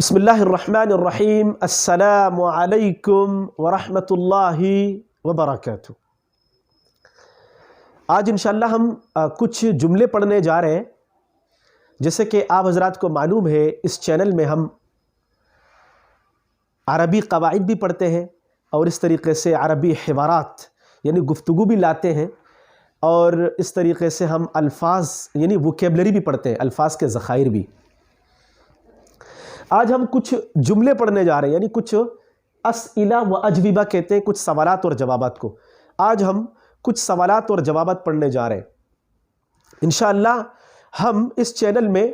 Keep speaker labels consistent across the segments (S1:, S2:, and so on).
S1: بسم اللہ الرحمن الرحیم۔ السلام علیکم ورحمۃ اللہ وبرکاتہ۔ آج انشاءاللہ ہم کچھ جملے پڑھنے جا رہے ہیں۔ جیسے کہ آپ حضرات کو معلوم ہے، اس چینل میں ہم عربی قواعد بھی پڑھتے ہیں اور اس طریقے سے عربی حوارات یعنی گفتگو بھی لاتے ہیں، اور اس طریقے سے ہم الفاظ یعنی ووکیبلری بھی پڑھتے ہیں، الفاظ کے ذخائر بھی۔ آج ہم کچھ جملے پڑھنے جا رہے ہیں، یعنی کچھ اسئلہ و اجوبہ کہتے ہیں، کچھ سوالات اور جوابات کو۔ آج ہم کچھ سوالات اور جوابات پڑھنے جا رہے ہیں۔ انشاءاللہ ہم اس چینل میں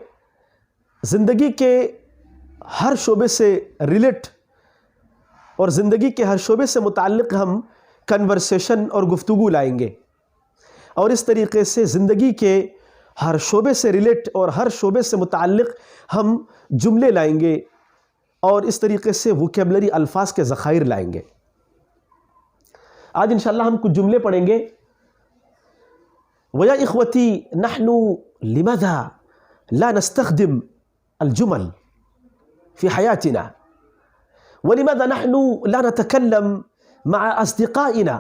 S1: زندگی کے ہر شعبے سے ریلیٹ اور زندگی کے ہر شعبے سے متعلق ہم کنورسیشن اور گفتگو لائیں گے، اور اس طریقے سے زندگی کے ہر شعبے سے ریلیٹ اور ہر شعبے سے متعلق ہم جملے لائیں گے، اور اس طریقے سے ووکیبلری الفاظ کے ذخائر لائیں گے۔ آج انشاءاللہ ہم کچھ جملے پڑھیں گے۔ وَيَا إِخْوَتِي نَحْنُ لِمَاذَا لَا نَسْتَخْدِمُ الْجُمَلَ فِي حَيَاتِنَا وَلِمَاذَا نَحْنُ لَا نَتَكَلَّمُ مَعَ أَصْدِقَائِنَا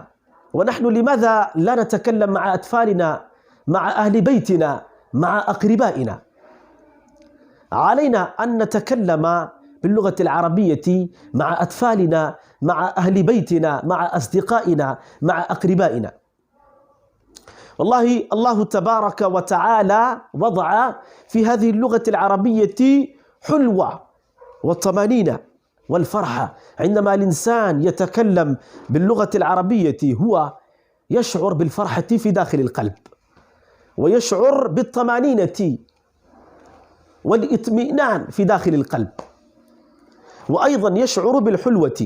S1: وَنَحْنُ لِمَاذَا لَا نَتَكَلَّمُ مَعَ أَطْفَالِنَا مع أهل بيتنا مع أقربائنا؟ علينا أن نتكلم باللغة العربية مع أطفالنا مع أهل بيتنا مع أصدقائنا مع أقربائنا. والله الله تبارك وتعالى وضع في هذه اللغة العربية حلوة والطمأنينة والفرحة. عندما الإنسان يتكلم باللغة العربية هو يشعر بالفرحة في داخل القلب، ويشعر بالطمأنينة والاطمئنان في داخل القلب، وأيضا يشعر بالحلوة۔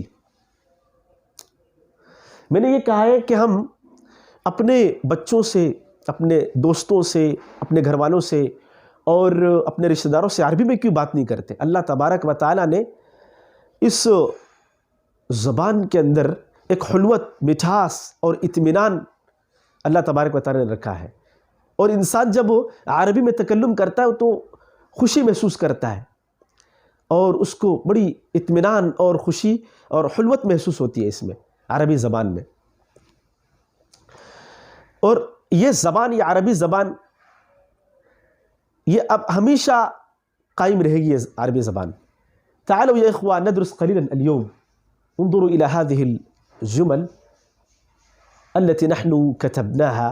S1: میں نے یہ کہا ہے کہ ہم اپنے بچوں سے، اپنے دوستوں سے، اپنے گھر والوں سے اور اپنے رشتہ داروں سے عربی میں کیوں بات نہیں کرتے؟ اللہ تبارک و تعالیٰ نے اس زبان کے اندر ایک حلوت، مٹھاس اور اطمینان اللہ تبارک و تعالیٰ نے رکھا ہے، اور انسان جب عربی میں تکلم کرتا ہے تو خوشی محسوس کرتا ہے، اور اس کو بڑی اطمینان اور خوشی اور حلوت محسوس ہوتی ہے اس میں، عربی زبان میں۔ اور یہ زبان، یہ عربی زبان، یہ اب ہمیشہ قائم رہے گی، یہ عربی زبان۔ تعالوا يا إخوة ندرس قليلا اليوم. انظروا إلى هذه الجمل التي نحن كتبناها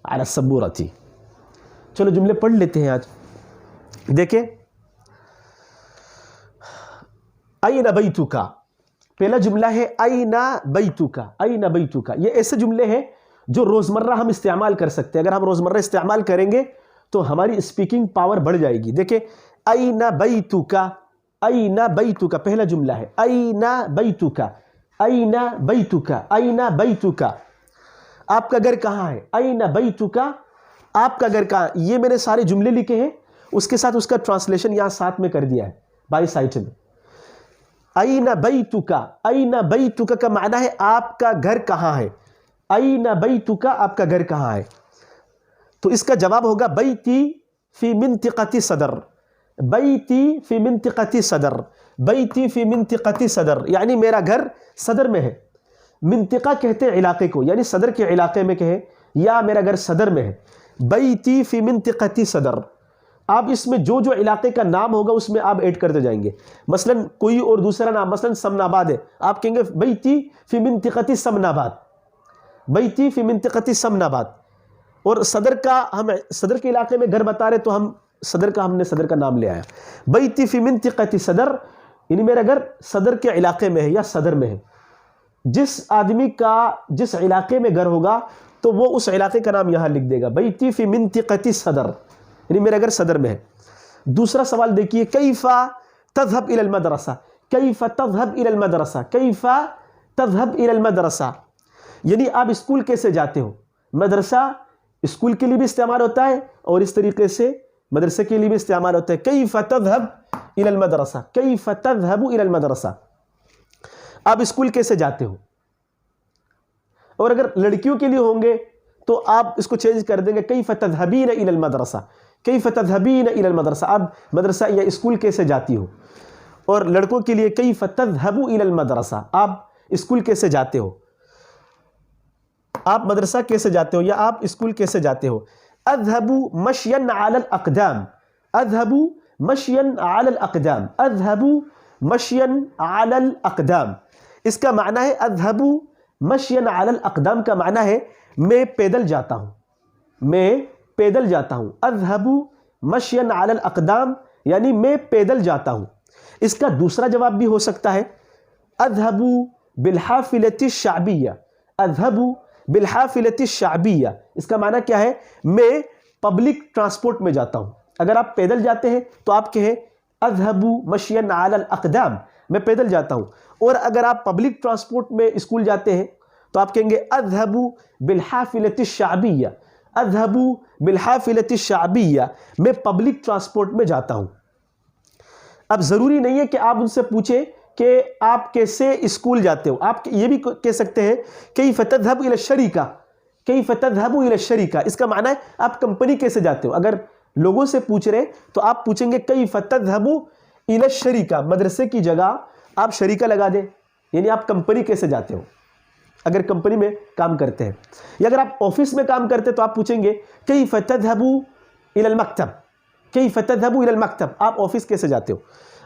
S1: على السبورة. چلو جملے پڑھ لیتے ہیں آج۔ دیکھیں، أين بيتك، پہلا جملہ ہے أين بيتك، أين بيتك۔ یہ ایسے جملے ہیں جو روزمرہ ہم استعمال کر سکتے ہیں۔ اگر ہم روزمرہ استعمال کریں گے تو ہماری اسپیکنگ پاور بڑھ جائے گی۔ دیکھیں، أين بيتك، أين بيتك، پہلا جملہ ہے أين بيتك، أين بيتك، أين بيتك، آپ کا گھر کہاں ہے؟ أين بيتك، آپ کا گھر کہاں؟ یہ میں نے سارے جملے لکھے ہیں، اس کے ساتھ اس کا ٹرانسلیشن یہاں ساتھ میں کر دیا ہے بائی سائٹ میں۔ أين بيتك، أين بيتك کا معنی ہے آپ کا گھر کہاں ہے؟ أين بيتك، آپ کا گھر کہاں ہے؟ تو اس کا جواب ہوگا بیتی فی منطقة صدر، بیتی فی منطقة صدر، بیتی فی منطقة صدر، یعنی میرا گھر صدر میں ہے۔ منطقہ کہتے ہیں علاقے کو، یعنی صدر کے علاقے میں کہیں، یا میرا گھر صدر میں ہے۔ بیتی فی منطقة صدر، آپ اس میں جو جو علاقے کا نام ہوگا اس میں آپ ایڈ کرتے جائیں گے۔ مثلا کوئی اور دوسرا نام، مثلا سمن آباد ہے، آپ کہیں گے بیتی فی منطقة سمن آباد، بیتی فی منطقة سمن آباد۔ اور صدر کا، ہم صدر کے علاقے میں گھر بتا رہے تو ہم صدر کا، ہم نے صدر کا نام لے آیا۔ بیتی فی منطقة صدر، یعنی میرا گھر صدر کے علاقے میں ہے یا صدر میں ہے۔ جس آدمی کا جس علاقے میں گھر ہوگا تو وہ اس علاقے کا نام یہاں لکھ دے گا، بیتی فی منطقة صدر، یعنی میرا گھر صدر میں ہے۔ دوسرا سوال دیکھیے، کیف تذهب الى المدرسہ، کیف تذهب الى المدرسہ، کیف تذهب الى المدرسہ، یعنی آپ اسکول کیسے جاتے ہو؟ مدرسہ اسکول کے لیے بھی استعمال ہوتا ہے، اور اس طریقے سے مدرسے کے لیے بھی استعمال ہوتا ہے۔ کیف تذهب الى المدرسہ، کیف تذهب الى المدرسہ، آپ اسکول کیسے جاتے ہو؟ اور اگر لڑکیوں کے لیے ہوں گے تو آپ اس کو چینج کر دیں گے، کیف تذهبین الى المدرسہ، کیف تذهبین الى المدرسہ، آپ مدرسہ یا اسکول کیسے جاتی ہو؟ اور لڑکوں کے لیے کیف تذهب الى المدرسہ، آپ اسکول کیسے جاتے ہو، آپ مدرسہ کیسے جاتے ہو یا آپ اسکول کیسے جاتے ہو. اذهب مشيا على الاقدام، اذهب مشيا على الاقدام، اذهب مشيا على الاقدام. اس کا معنی ہے اذهب مشيا على الاقدام کا معنی ہے میں پیدل جاتا ہوں، میں پیدل جاتا ہوں. اذهب مشيا على الاقدام یعنی میں پیدل جاتا ہوں. اس کا دوسرا جواب بھی ہو سکتا ہے اذهب بالحافلة الشعبية، اذهب بالحافلة الشعبية. اس کا معنی کیا ہے، میں پبلک ٹرانسپورٹ میں جاتا ہوں. اگر آپ پیدل جاتے ہیں تو آپ کہیں اذهب مشيا على الاقدام، میں پیدل جاتا ہوں. اور اگر آپ پبلک ٹرانسپورٹ میں اسکول جاتے ہیں تو آپ کہیں گے اذهب بالحافلة الشعبية، اذهب بالحافلة الشعبية، میں پبلک ٹرانسپورٹ میں جاتا ہوں. اب ضروری نہیں ہے کہ آپ ان سے پوچھیں کہ آپ کیسے اسکول جاتے ہو، آپ یہ بھی کہہ سکتے ہیں کیف تذهب الى الشریکہ، کیف تذهب الى الشریکہ. اس کا معنی ہے آپ کمپنی کیسے جاتے ہو. اگر لوگوں سے پوچھ رہے تو آپ پوچھیں گے کیف تذهب الى الشریکہ، مدرسے کی جگہ آپ شریکہ لگا دیں، یعنی آپ کمپنی کیسے جاتے ہو اگر کمپنی میں کام کرتے ہیں. یا اگر آپ آفس میں کام کرتے ہیں تو آپ پوچھیں گے کیف تذهب الى المکتب، کیف تذهب الى المکتب، آپ آفس کیسے جاتے ہو.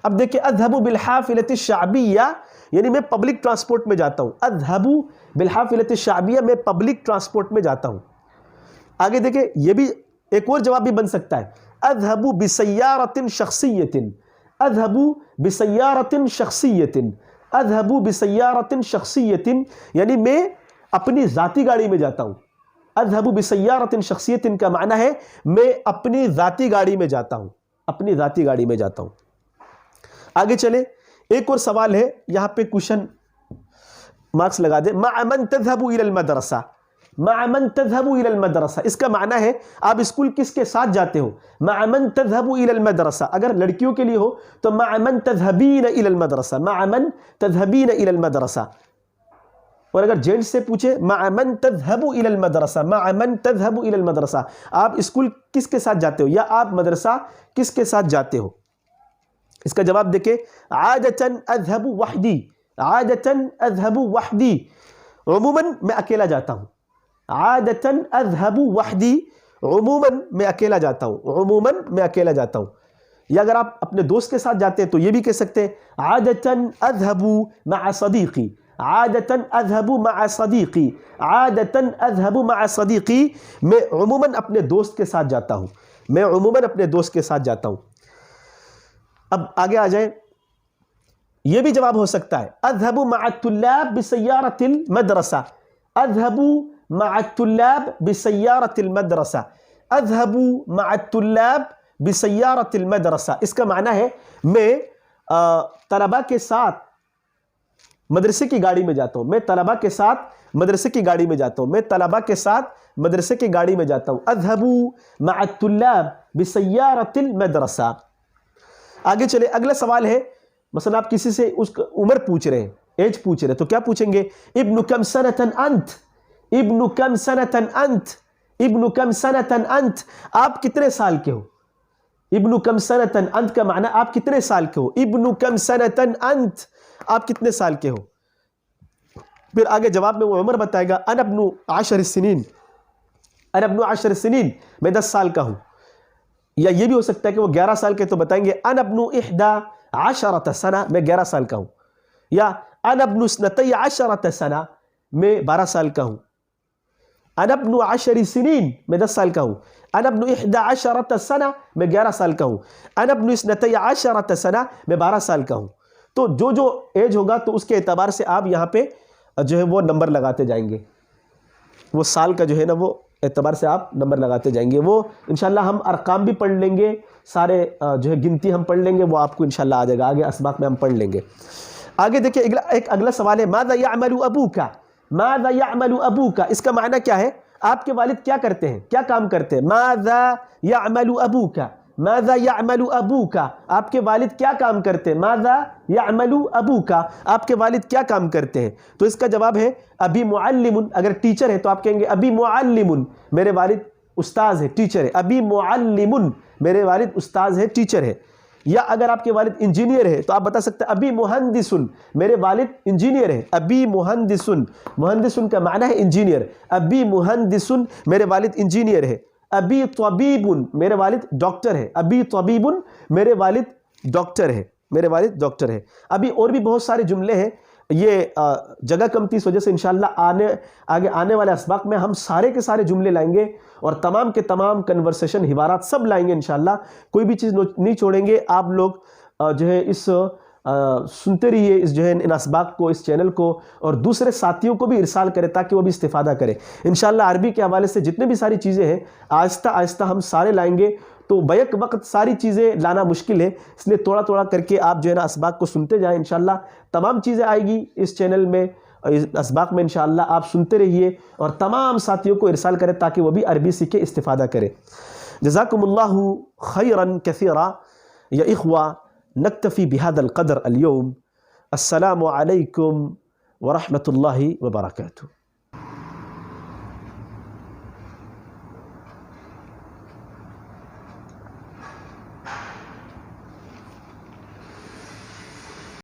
S1: اب دیکھیں اذهب بالحافلة الشعبیہ یعنی میں پبلک ٹرانسپورٹ میں جاتا ہوں، اذهب بالحافلة الشعبیہ میں پبلک ٹرانسپورٹ میں جاتا ہوں. آگے دیکھیں یہ بھی ایک اور جواب بھی بن سکتا ہے اذهب بسیارة شخصیة، اذهب بسیارة شخصیة، اذهب بسیارة شخصیة یعنی میں اپنی ذاتی گاڑی میں جاتا ہوں. اذهب بسیارة شخصیة کا معنی ہے میں اپنی ذاتی گاڑی میں جاتا ہوں، اپنی ذاتی گاڑی میں جاتا ہوں. آگے چلے، ایک اور سوال ہے، یہاں پہ کوشچن مارکس لگا دیں. مع من تذهب الى المدرسہ، مع من تذهب الى المدرسہ اس کا معنی ہے آپ اسکول کس کے ساتھ جاتے ہو. مع من تذهب الى المدرسہ اگر لڑکیوں کے لیے ہو تو مع من تذهبین الى المدرسہ، مع من تذهبین الى المدرسہ. اور اگر جینٹس سے پوچھے مع من تذهب الى المدرسہ، مع من تذهب الى المدرسہ، آپ اسکول کس کے ساتھ جاتے ہو یا آپ مدرسہ کس کے ساتھ جاتے ہو. اس کا جواب دیکھیں عادةً اذهب وحدی، عادةً اذهب وحدی، عموماً میں اکیلا جاتا ہوں. عادةً اذهب وحدی، عموماً میں اکیلا جاتا ہوں، عموماً میں اکیلا جاتا ہوں. یا اگر آپ اپنے دوست کے ساتھ جاتے ہیں تو یہ بھی کہہ سکتے ہیں عادةً اذهب مع صدیقی، عادةً اذهب مع صدیقی، عادةً اذهب مع صدیقی، میں عموماً اپنے دوست کے ساتھ جاتا ہوں، میں عموماً اپنے دوست کے ساتھ جاتا ہوں. اب آگے آ جائیں، یہ بھی جواب ہو سکتا ہے اذهب مع الطلاب بسیارة المدرسہ، اذهب مع الطلاب بسیارة المدرسہ، اذهب مع الطلاب بسیارة المدرسہ. اس کا معنی ہے میں طلبہ کے ساتھ مدرسے کی گاڑی میں جاتا ہوں، میں طلبہ کے ساتھ مدرسے کی گاڑی میں جاتا ہوں، میں طلبہ کے ساتھ مدرسے کی گاڑی میں جاتا ہوں. اذهب مع الطلاب بسیارة المدرسہ. آگے چلے، اگلا سوال ہے، مثلا آپ کسی سے اس کا عمر پوچھ رہے ہیں، ایج پوچھ رہے ہیں، تو کیا پوچھیں گے ابن کم سنة انت، ابن کم سنة انت، ابن کم سنة انت، آپ کتنے سال کے ہو. ابن کم سنة انت کا معنی آپ کتنے سال کے ہو، ابن کم سنة انت، آپ کتنے سال کے ہو. پھر آگے جواب میں وہ عمر بتائے گا انا ابن 10 سنین، انا ابن 10 سنین، میں 10 سال کا ہوں. یا یہ بھی ہو سکتا ہے کہ وہ 11 سال کے تو بتائیں گے انا ابن 11 سنہ، میں 11 سال کا ہوں. یا انا ابن 12 سنہ، میں 12 سال کا ہوں. انا ابن 10 سنین، میں 10 سال کا ہوں. انا ابن 11 سنہ، میں 11 سال کا ہوں. انا ابن 12 سنہ، میں 12 سال کا ہوں. تو جو ایج ہوگا تو اس کے اعتبار سے آپ یہاں پہ جو ہے وہ نمبر لگاتے جائیں گے، وہ سال کا جو ہے نا وہ اعتبار سے آپ نمبر لگاتے جائیں گے. وہ انشاءاللہ ہم ارقام بھی پڑھ لیں گے، سارے جو ہے گنتی ہم پڑھ لیں گے، وہ آپ کو انشاءاللہ آ جائے گا، آگے اسباق میں ہم پڑھ لیں گے. آگے دیکھیں ایک اگلا سوال ہے ماذا يعمل ابوک، ماذا يعمل ابوک، اس کا معنی کیا ہے، آپ کے والد کیا کرتے ہیں، کیا کام کرتے ہیں. ماذا يعمل ابوک، ماذا يعمل ابوک، آپ کے والد کیا کام کرتے ہیں. ماذا يعمل ابوک، آپ کے والد کیا کام کرتے ہیں. تو اس کا جواب ہے ابی معلم، اگر ٹیچر ہے تو آپ کہیں گے ابی معلم، میرے والد استاذ ہے، ٹیچر ہے. ابی معلم، میرے والد استاذ ہے، ٹیچر ہے. یا اگر آپ کے والد انجینئر ہے تو آپ بتا سکتے ہیں ابی مہندسن، میرے والد انجینئر ہے، ابی مہندسن، مہندسن کا معنی ہے انجینئر، ابی مہندسن میرے والد انجینئر ہے، ابی طبیبن میرے والد ڈاکٹر ہے، ابی طبیبن میرے والد ڈاکٹر ہے، میرے والد ڈاکٹر ہے۔ ابھی اور بھی بہت سارے جملے ہیں، یہ جگہ کم تھی اس وجہ سے انشاءاللہ آگے آنے والے اسباق میں ہم سارے کے سارے جملے لائیں گے اور تمام کے تمام کنورسیشن حوارات سب لائیں گے انشاءاللہ، کوئی بھی چیز نہیں چھوڑیں گے۔ آپ لوگ جو ہے اس سنتے رہیے اس جو ہے ان اسباق کو، اس چینل کو، اور دوسرے ساتھیوں کو بھی ارسال کریں تاکہ وہ بھی استفادہ کریں۔ انشاءاللہ عربی کے حوالے سے جتنے بھی ساری چیزیں ہیں آہستہ آہستہ ہم سارے لائیں گے، تو بیک وقت ساری چیزیں لانا مشکل ہے، اس لیے تھوڑا تھوڑا کر کے آپ جو ہے نا اسباق کو سنتے جائیں۔ انشاءاللہ تمام چیزیں آئے گی اس چینل میں، اسباق میں انشاءاللہ آپ سنتے رہیے اور تمام ساتھیوں کو ارسال کریں تاکہ وہ بھی عربی سیکھے، استفادہ کریں۔ جزاکم اللہ خیرا کثیرا یا اخوہ، نکتفی بہذا القدر اليوم۔ السلام علیکم ورحمۃ اللہ وبرکاتہ۔